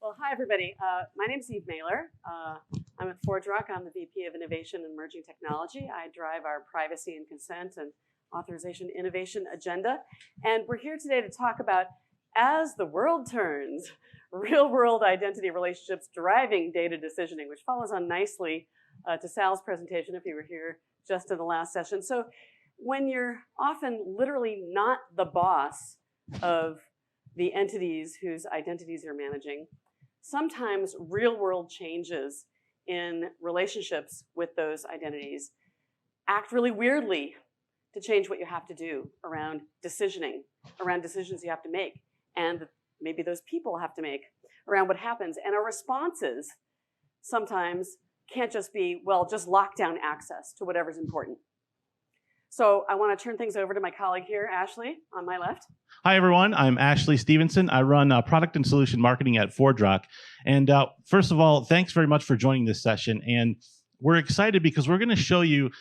Well, hi, everybody. My name is Eva Maler. I'm at ForgeRock. I'm the VP of Innovation and Emerging Technology. I drive our privacy and consent and authorization innovation agenda. And we're here today to talk about, as the world turns, real-world identity relationships driving data decisioning, which follows on nicely to Sal's presentation, if you were here just in the last session. So when you're often literally not the boss of the entities whose identities you're managing, sometimes real-world changes in relationships with those identities act really weirdly to change what you have to do around decisioning, around decisions you have to make, and maybe those people have to make around what happens. And our responses sometimes can't just be, well, just lock down access to whatever's important. So I want to turn things over to my colleague here, Ashley, on my left. Hi, everyone. I'm Ashley Stevenson. I run product and solution marketing at ForgeRock. And first of all, thanks very much for joining this session. And we're excited because we're going to show you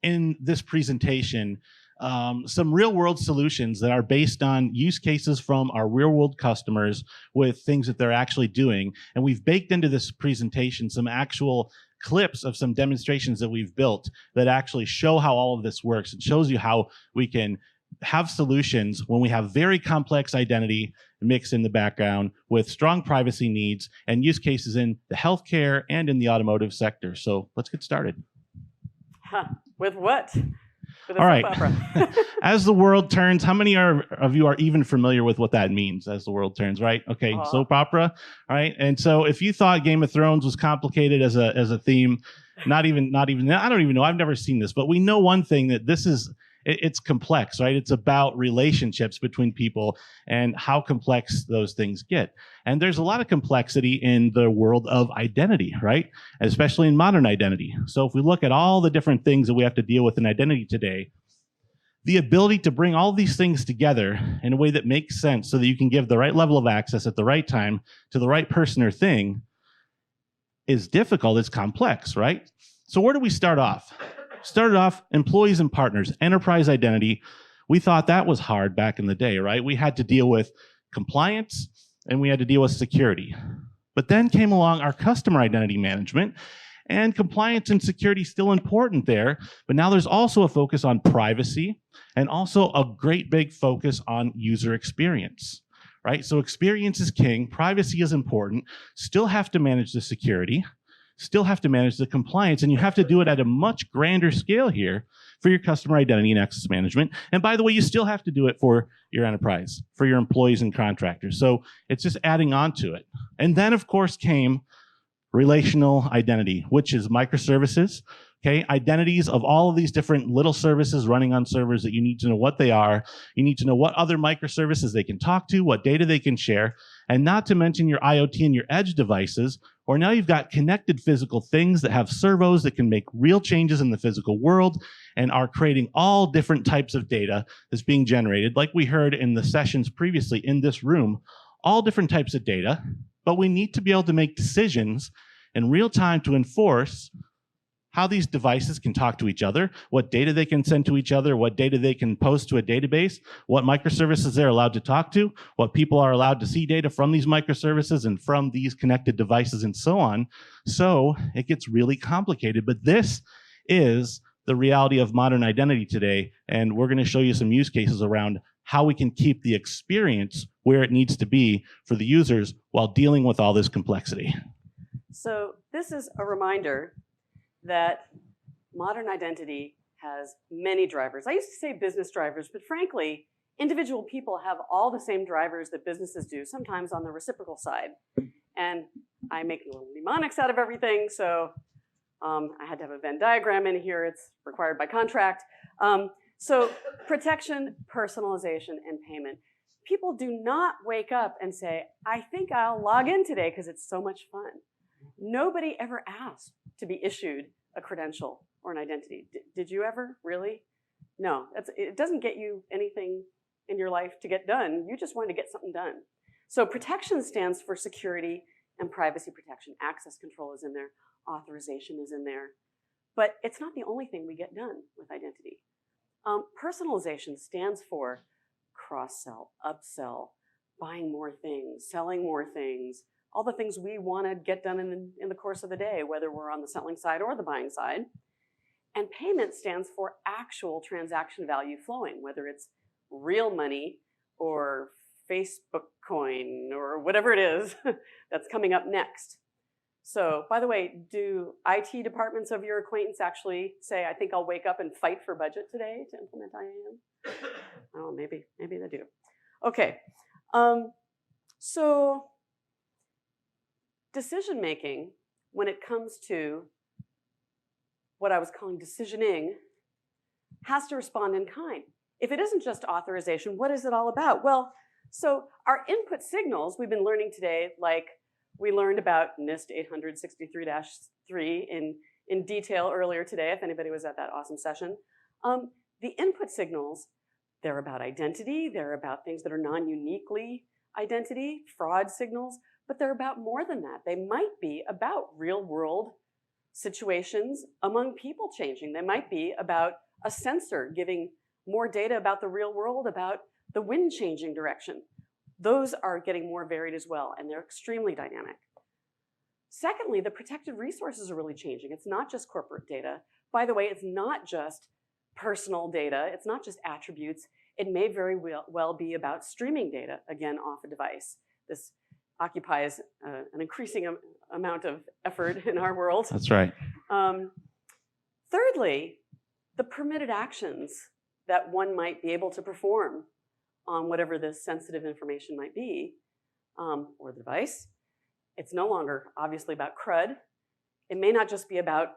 in this presentation some real-world solutions that are based on use cases from our real-world customers with things that they're actually doing. And we've baked into this presentation some actual clips of some demonstrations that we've built that actually show how all of this works. It shows you how we can have solutions when we have very complex identity mixed in the background with strong privacy needs and use cases in the healthcare and in the automotive sector. So let's get started. With what? With a all right. opera. As the world turns, how many of you are even familiar with what that means, as the world turns, right? Okay, soap opera, all right? And so if you thought Game of Thrones was complicated as a theme, not even, I don't even know, I've never seen this, but we know one thing, that this is, it's complex, right? It's about relationships between people and how complex those things get. And there's a lot of complexity in the world of identity, right? Especially in modern identity. So if we look at all the different things that we have to deal with in identity today, the ability to bring all these things together in a way that makes sense so that you can give the right level of access at the right time to the right person or thing is difficult, it's complex, right? So where do we start off? Started off employees and partners, enterprise identity. We thought that was hard back in the day, right? We had to deal with compliance and we had to deal with security. But then came along our customer identity management, and compliance and security still important there, but now there's also a focus on privacy and also a great big focus on user experience, right? So experience is king, privacy is important, still have to manage the security, still have to manage the compliance, and you have to do it at a much grander scale here for your customer identity and access management. And by the way, you still have to do it for your enterprise, for your employees and contractors. So it's just adding on to it. And then, of course, came relational identity, which is microservices, okay? Identities of all of these different little services running on servers that you need to know what they are. You need to know what other microservices they can talk to, what data they can share, and not to mention your IoT and your edge devices, or now you've got connected physical things that have servos that can make real changes in the physical world and are creating all different types of data that's being generated, like we heard in the sessions previously in this room, all different types of data, but we need to be able to make decisions in real time to enforce how these devices can talk to each other, what data they can send to each other, what data they can post to a database, what microservices they're allowed to talk to, what people are allowed to see data from these microservices and from these connected devices and so on. So it gets really complicated, but this is the reality of modern identity today, and we're going to show you some use cases around how we can keep the experience where it needs to be for the users while dealing with all this complexity. So this is a reminder that modern identity has many drivers. I used to say business drivers, but frankly, individual people have all the same drivers that businesses do, sometimes on the reciprocal side. And I make little mnemonics out of everything, so I had to have a Venn diagram in here. It's required by contract. So protection, personalization, and payment. People do not wake up and say, I think I'll log in today because it's so much fun. Nobody ever asked to be issued a credential or an identity. Did you ever, really? No, it doesn't get you anything in your life to get done. You just want to get something done. So protection stands for security and privacy protection. Access control is in there. Authorization is in there. But it's not the only thing we get done with identity. Personalization stands for cross-sell, upsell, buying more things, selling more things, all the things we want to get done in the course of the day, whether we're on the selling side or the buying side. And payment stands for actual transaction value flowing, whether it's real money or Facebook coin or whatever it is that's coming up next. So, by the way, do IT departments of your acquaintance actually say, I think I'll wake up and fight for budget today to implement IAM? Oh, maybe they do. Okay, so decision making, when it comes to what I was calling decisioning, has to respond in kind. If it isn't just authorization, what is it all about? Well, so our input signals we've been learning today, like we learned about NIST 863-3 in detail earlier today, if anybody was at that awesome session. The input signals, they're about identity, they're about things that are non-uniquely identity, fraud signals, but they're about more than that. They might be about real-world situations among people changing. They might be about a sensor giving more data about the real world, about the wind changing direction. Those are getting more varied as well, and they're extremely dynamic. Secondly, the protected resources are really changing. It's not just corporate data. By the way, it's not just personal data. It's not just attributes. It may very well be about streaming data, again, off a device. This occupies an increasing amount of effort in our world. That's right. Thirdly, the permitted actions that one might be able to perform on whatever this sensitive information might be, or the device. It's no longer obviously about CRUD. It may not just be about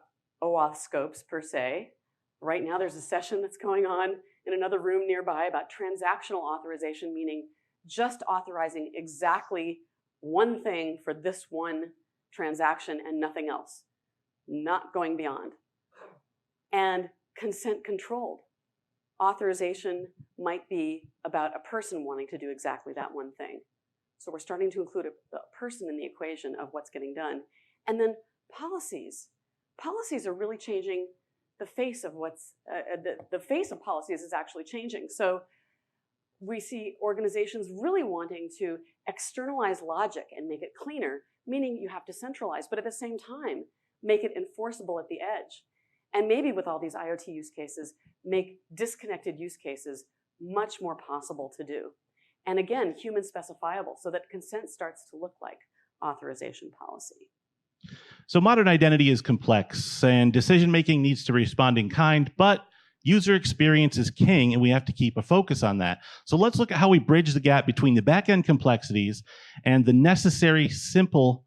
OAuth scopes per se. Right now there's a session that's going on in another room nearby about transactional authorization, meaning just authorizing exactly one thing for this one transaction and nothing else, not going beyond. And consent controlled. Authorization might be about a person wanting to do exactly that one thing. So we're starting to include a person in the equation of what's getting done. And then policies. Policies are really changing the face of what's, the face of policies is actually changing. So we see organizations really wanting to externalize logic and make it cleaner, meaning you have to centralize, but at the same time, make it enforceable at the edge. And maybe with all these IoT use cases, make disconnected use cases much more possible to do. And again, human specifiable, so that consent starts to look like authorization policy. So modern identity is complex, and decision-making needs to respond in kind, but user experience is king, and we have to keep a focus on that. So let's look at how we bridge the gap between the back-end complexities and the necessary simpleness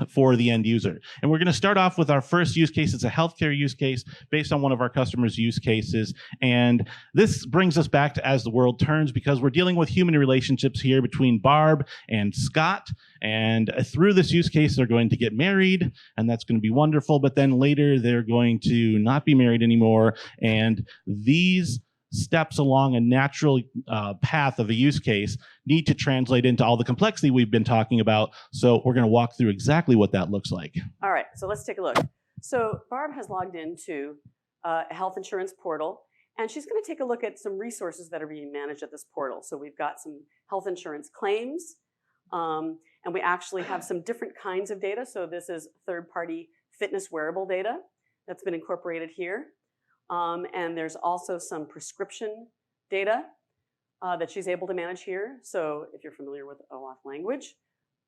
for the end user. And we're going to start off with our first use case. It's a healthcare use case based on one of our customers' use cases. And this brings us back to As the World Turns, because we're dealing with human relationships here between Barb and Scott. And through this use case, they're going to get married, and that's going to be wonderful. But then later, they're going to not be married anymore. And these steps along a natural path of a use case need to translate into all the complexity we've been talking about. So we're going to walk through exactly what that looks like. All right, so let's take a look. So Barb has logged into a health insurance portal, and she's going to take a look at some resources that are being managed at this portal. So we've got some health insurance claims, and we actually have some different kinds of data. So this is third-party fitness wearable data that's been incorporated here. And there's also some prescription data that she's able to manage here. So if you're familiar with OAuth language,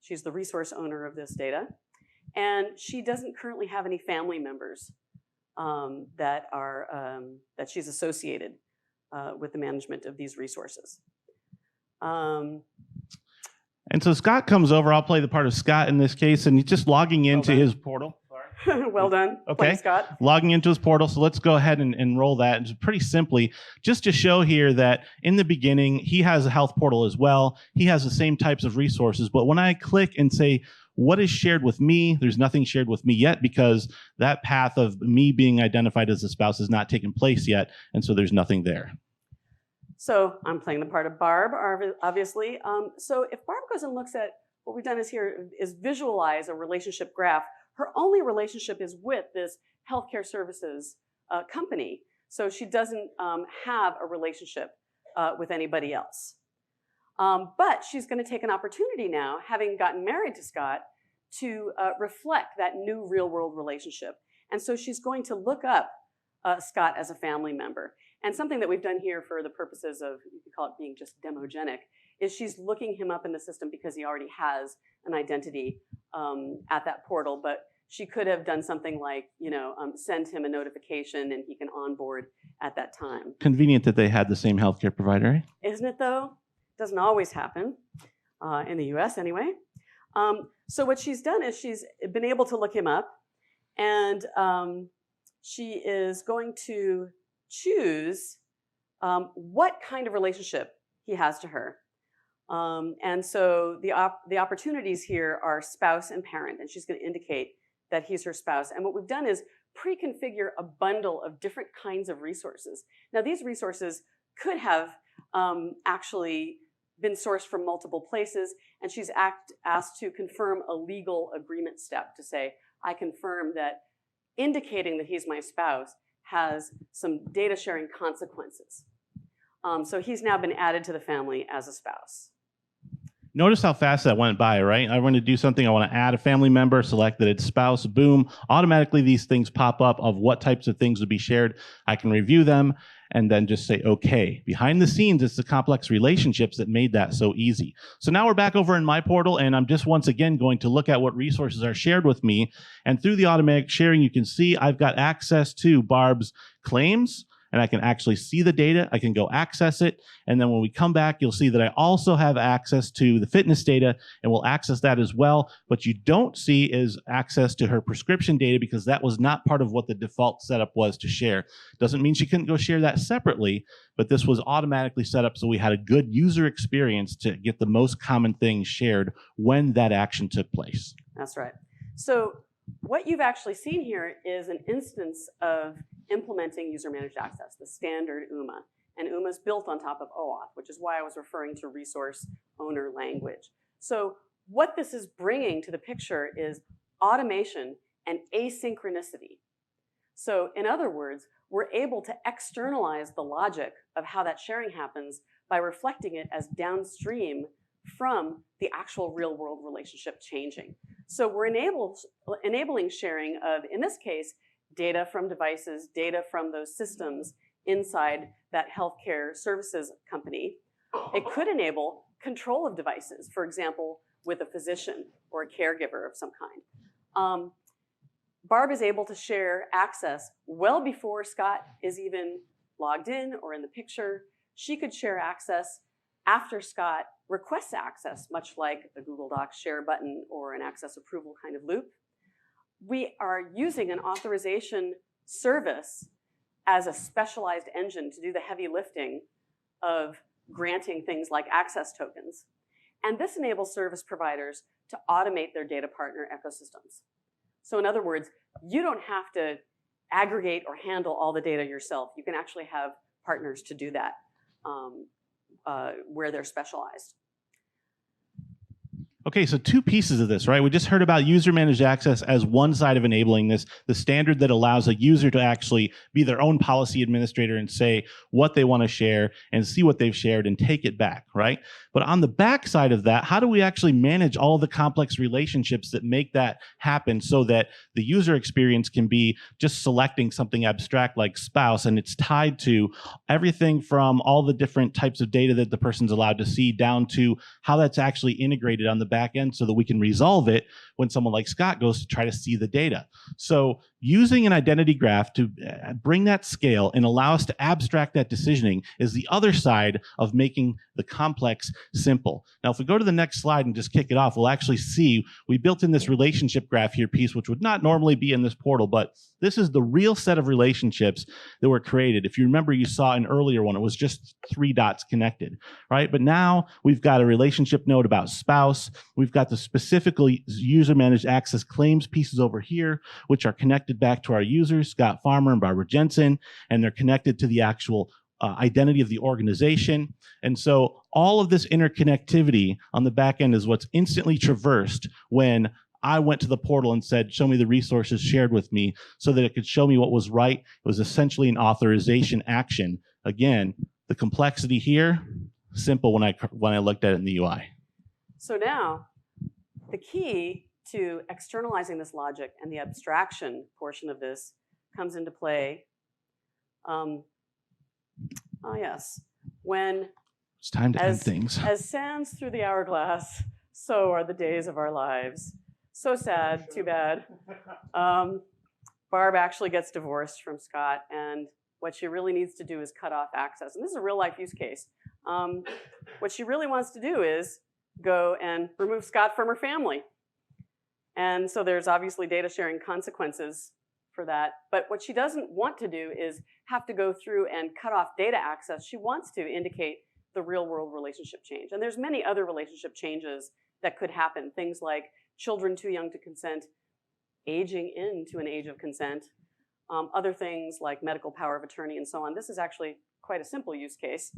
she's the resource owner of this data. And she doesn't currently have any family members that she's associated with the management of these resources. And so Scott comes over. I'll play the part of Scott in this case, and he's just logging into his portal. Well done. Okay, Scott. Logging into his portal. So let's go ahead and roll that. It's pretty simply, just to show here that in the beginning, he has a health portal as well. He has the same types of resources. But when I click and say, what is shared with me? There's nothing shared with me yet, because that path of me being identified as a spouse has not taken place yet. And so there's nothing there. So I'm playing the part of Barb, obviously. So if Barb goes and looks at what we've done is visualize a relationship graph. Her only relationship is with this healthcare services company. So she doesn't have a relationship with anybody else. But she's going to take an opportunity now, having gotten married to Scott, to reflect that new real-world relationship. And so she's going to look up Scott as a family member. And something that we've done here for the purposes of, you could call it being just demogenic, is she's looking him up in the system because he already has an identity at that portal. But she could have done something like, send him a notification and he can onboard at that time. Convenient that they had the same healthcare provider, right? Isn't it, though? Doesn't always happen, in the US anyway. So what she's done is she's been able to look him up, and she is going to choose what kind of relationship he has to her. And so the opportunities here are spouse and parent, and she's going to indicate that he's her spouse. And what we've done is pre-configure a bundle of different kinds of resources. Now, these resources could have actually been sourced from multiple places, and she's asked to confirm a legal agreement step to say, I confirm that indicating that he's my spouse has some data sharing consequences. So he's now been added to the family as a spouse. Notice how fast that went by, right? I want to do something. I want to add a family member, select that it's spouse, boom. Automatically, these things pop up of what types of things would be shared. I can review them and then just say, okay. Behind the scenes, it's the complex relationships that made that so easy. So now we're back over in my portal, and I'm just once again going to look at what resources are shared with me. And through the automatic sharing, you can see I've got access to Barb's claims, and I can actually see the data. I can go access it. And then when we come back, you'll see that I also have access to the fitness data, and we'll access that as well. What you don't see is access to her prescription data, because that was not part of what the default setup was to share. Doesn't mean she couldn't go share that separately, but this was automatically set up so we had a good user experience to get the most common things shared when that action took place. That's right. So what you've actually seen here is an instance of implementing user-managed access, the standard UMA. And UMA is built on top of OAuth, which is why I was referring to resource owner language. So what this is bringing to the picture is automation and asynchronicity. So in other words, we're able to externalize the logic of how that sharing happens by reflecting it as downstream from the actual real-world relationship changing. So we're enabling sharing of, in this case, data from devices, data from those systems inside that healthcare services company. It could enable control of devices, for example, with a physician or a caregiver of some kind. Barb is able to share access well before Scott is even logged in or in the picture. She could share access after Scott requests access, much like a Google Docs share button or an access approval kind of loop. We are using an authorization service as a specialized engine to do the heavy lifting of granting things like access tokens. And this enables service providers to automate their data partner ecosystems. So in other words, you don't have to aggregate or handle all the data yourself. You can actually have partners to do that where they're specialized. Okay, so two pieces of this, right? We just heard about user-managed access as one side of enabling this, the standard that allows a user to actually be their own policy administrator and say what they want to share and see what they've shared and take it back, right? But on the back side of that, how do we actually manage all the complex relationships that make that happen so that the user experience can be just selecting something abstract like spouse, and it's tied to everything from all the different types of data that the person's allowed to see down to how that's actually integrated on the back end so that we can resolve it when someone like Scott goes to try to see the data. So using an identity graph to bring that scale and allow us to abstract that decisioning is the other side of making the complex simple. Now, if we go to the next slide and just kick it off, we'll actually see we built in this relationship graph here piece, which would not normally be in this portal, but this is the real set of relationships that were created. If you remember, you saw an earlier one, it was just 3 dots connected, right? But now we've got a relationship node about spouse. We've got the specifically user-managed access claims pieces over here, which are connected back to our users, Scott Farmer and Barbara Jensen, and they're connected to the actual identity of the organization. And so all of this interconnectivity on the back end is what's instantly traversed when I went to the portal and said, show me the resources shared with me so that it could show me what was right. It was essentially an authorization action. Again, the complexity here, simple when I looked at it in the UI. So now, the key to externalizing this logic and the abstraction portion of this comes into play. Yes, when it's time to end things. As sands through the hourglass, so are the days of our lives. So sad, too bad. Barb actually gets divorced from Scott, and what she really needs to do is cut off access. And this is a real life use case. What she really wants to do is go and remove Scott from her family. And so there's obviously data sharing consequences for that. But what she doesn't want to do is have to go through and cut off data access. She wants to indicate the real world relationship change. And there's many other relationship changes that could happen. Things like children too young to consent, aging into an age of consent, other things like medical power of attorney and so on. This is actually quite a simple use case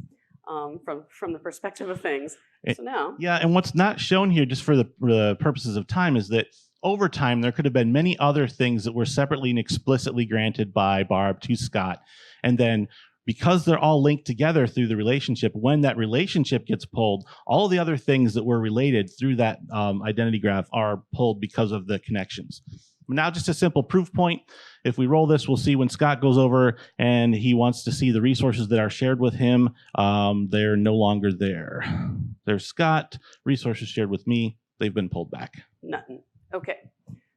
from the perspective of things. So now. Yeah, and what's not shown here, just for the purposes of time, is that over time, there could have been many other things that were separately and explicitly granted by Barb to Scott. And then because they're all linked together through the relationship, when that relationship gets pulled, all the other things that were related through that identity graph are pulled because of the connections. Now, just a simple proof point. If we roll this, we'll see when Scott goes over and he wants to see the resources that are shared with him, they're no longer there. There's Scott, resources shared with me, they've been pulled back. Nothing. Okay.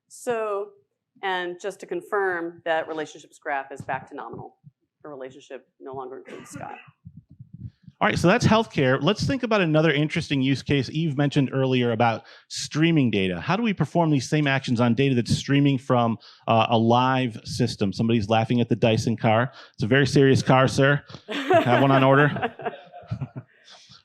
So, and just to confirm, that relationships graph is back to nominal. The relationship no longer includes Scott. All right, so that's healthcare. Let's think about another interesting use case Eve mentioned earlier about streaming data. How do we perform these same actions on data that's streaming from a live system? Somebody's laughing at the Dyson car. It's a very serious car, sir. Have one on order.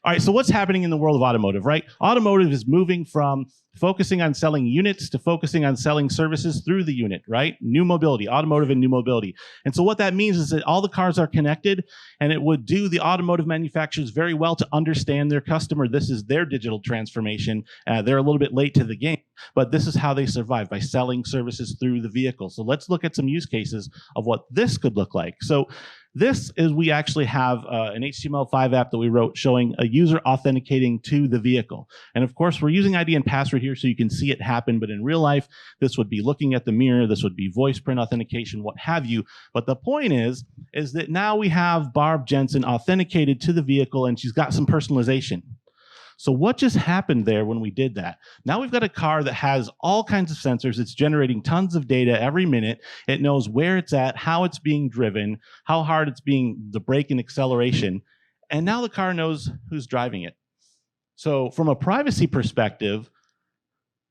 All right, so what's happening in the world of automotive, right? Automotive is moving from focusing on selling units to focusing on selling services through the unit, right? New mobility, automotive and new mobility. And so what that means is that all the cars are connected, and it would do the automotive manufacturers very well to understand their customer. This is their digital transformation. They're a little bit late to the game, but this is how they survive, by selling services through the vehicle. So let's look at some use cases of what this could look like. So this is, we actually have an HTML5 app that we wrote showing a user authenticating to the vehicle. And of course, we're using ID and password here so you can see it happen, but in real life, this would be looking at the mirror, this would be voice print authentication, what have you. But the point is that now we have Barb Jensen authenticated to the vehicle, and she's got some personalization. So what just happened there when we did that? Now we've got a car that has all kinds of sensors. It's generating tons of data every minute. It knows where it's at, how it's being driven, how hard it's being, the brake and acceleration. And now the car knows who's driving it. So from a privacy perspective,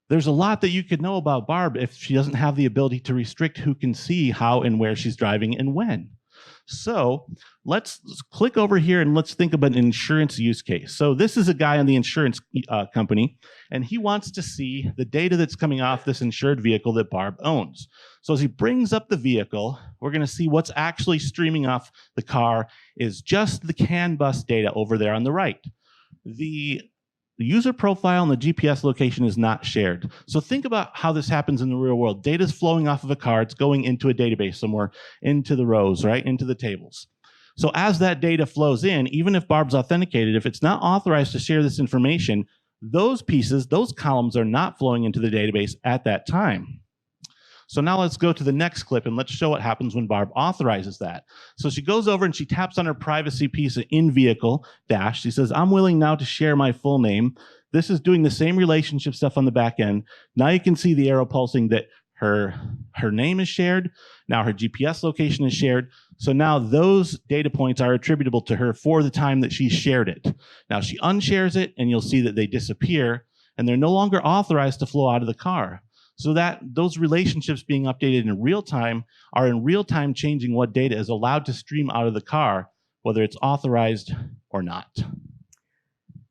there's a lot that you could know about Barb if she doesn't have the ability to restrict who can see how and where she's driving and when. So let's click over here and let's think about an insurance use case. So this is a guy on the insurance company, and he wants to see the data that's coming off this insured vehicle that Barb owns. So as he brings up the vehicle, we're going to see what's actually streaming off the car is just the CAN bus data over there on the right. The user profile and the GPS location is not shared. So think about how this happens in the real world. Data is flowing off of a car. It's going into a database somewhere, into the rows, right, into the tables. So as that data flows in, even if Barb's authenticated, if it's not authorized to share this information, those pieces, those columns are not flowing into the database at that time. So now let's go to the next clip and let's show what happens when Barb authorizes that. So she goes over and she taps on her privacy piece of in-vehicle dash. She says, I'm willing now to share my full name. This is doing the same relationship stuff on the back end. Now you can see the arrow pulsing that her name is shared. Now her GPS location is shared. So now those data points are attributable to her for the time that she shared it. Now she unshares it and you'll see that they disappear and they're no longer authorized to flow out of the car. So that those relationships being updated in real time are in real time changing what data is allowed to stream out of the car, whether it's authorized or not.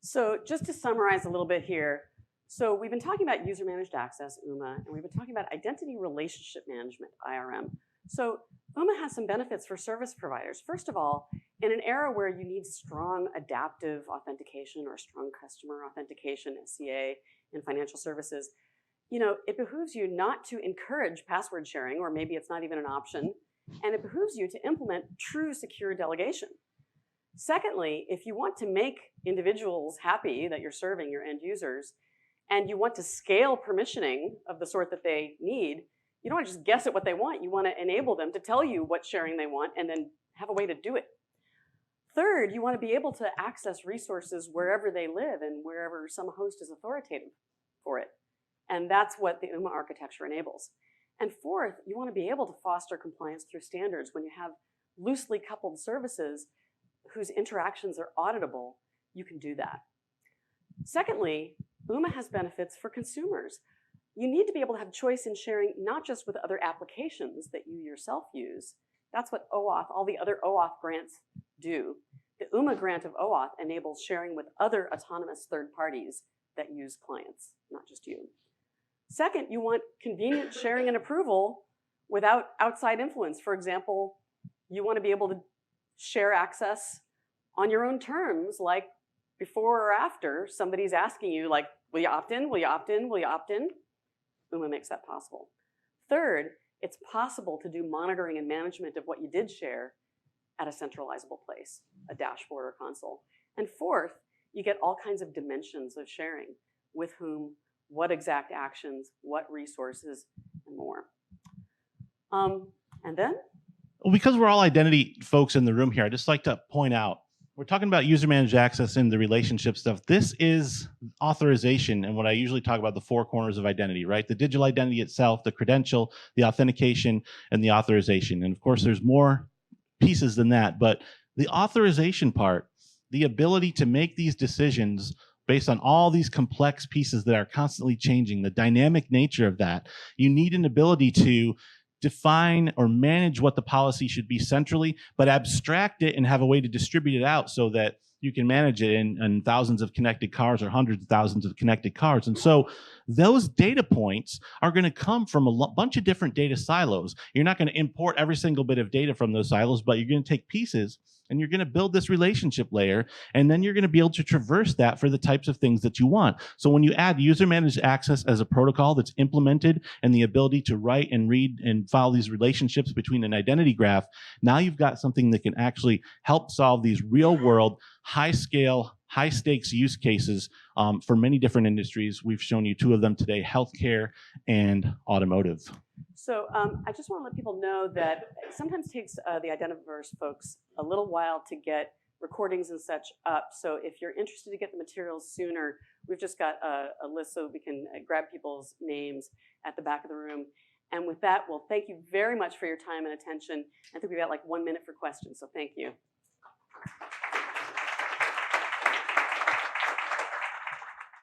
So just to summarize a little bit here, so we've been talking about user managed access, UMA, and we've been talking about identity relationship management, IRM. So UMA has some benefits for service providers. First of all, in an era where you need strong adaptive authentication or strong customer authentication, SCA, in financial services, you know, it behooves you not to encourage password sharing, or maybe it's not even an option, and it behooves you to implement true secure delegation. Secondly, if you want to make individuals happy that you're serving your end users, and you want to scale permissioning of the sort that they need, you don't want to just guess at what they want. You want to enable them to tell you what sharing they want and then have a way to do it. Third, you want to be able to access resources wherever they live and wherever some host is authoritative for it. And that's what the UMA architecture enables. And fourth, you want to be able to foster compliance through standards when you have loosely coupled services whose interactions are auditable. You can do that. Secondly, UMA has benefits for consumers. You need to be able to have choice in sharing, not just with other applications that you yourself use. That's what OAuth, all the other OAuth grants do. The UMA grant of OAuth enables sharing with other autonomous third parties that use clients, not just you. Second, you want convenient sharing and approval without outside influence. For example, you want to be able to share access on your own terms, like before or after somebody's asking you, like, will you opt in, will you opt in, will you opt in? UMA makes that possible. Third, it's possible to do monitoring and management of what you did share at a centralizable place, a dashboard or console. And fourth, you get all kinds of dimensions of sharing, with whom, what exact actions, what resources, and more. And then? Well, because we're all identity folks in the room here, I'd just like to point out, we're talking about user-managed access and the relationship stuff. This is authorization and what I usually talk about, the four corners of identity, right? The digital identity itself, the credential, the authentication, and the authorization. And of course, there's more pieces than that, but the authorization part, the ability to make these decisions based on all these complex pieces that are constantly changing, the dynamic nature of that, you need an ability to define or manage what the policy should be centrally, but abstract it and have a way to distribute it out so that you can manage it in thousands of connected cars or hundreds of thousands of connected cars. And so those data points are going to come from a bunch of different data silos. You're not going to import every single bit of data from those silos, but you're going to take pieces and you're going to build this relationship layer, and then you're going to be able to traverse that for the types of things that you want. So when you add user-managed access as a protocol that's implemented and the ability to write and read and file these relationships between an identity graph, now you've got something that can actually help solve these real-world, high-scale, high-stakes use cases for many different industries. We've shown you two of them today, healthcare and automotive. So I just want to let people know that it sometimes takes the Identiverse folks a little while to get recordings and such up. So if you're interested to get the materials sooner, we've just got a list so we can grab people's names at the back of the room. And with that, well, thank you very much for your time and attention. I think we've got like 1 minute for questions, so thank you.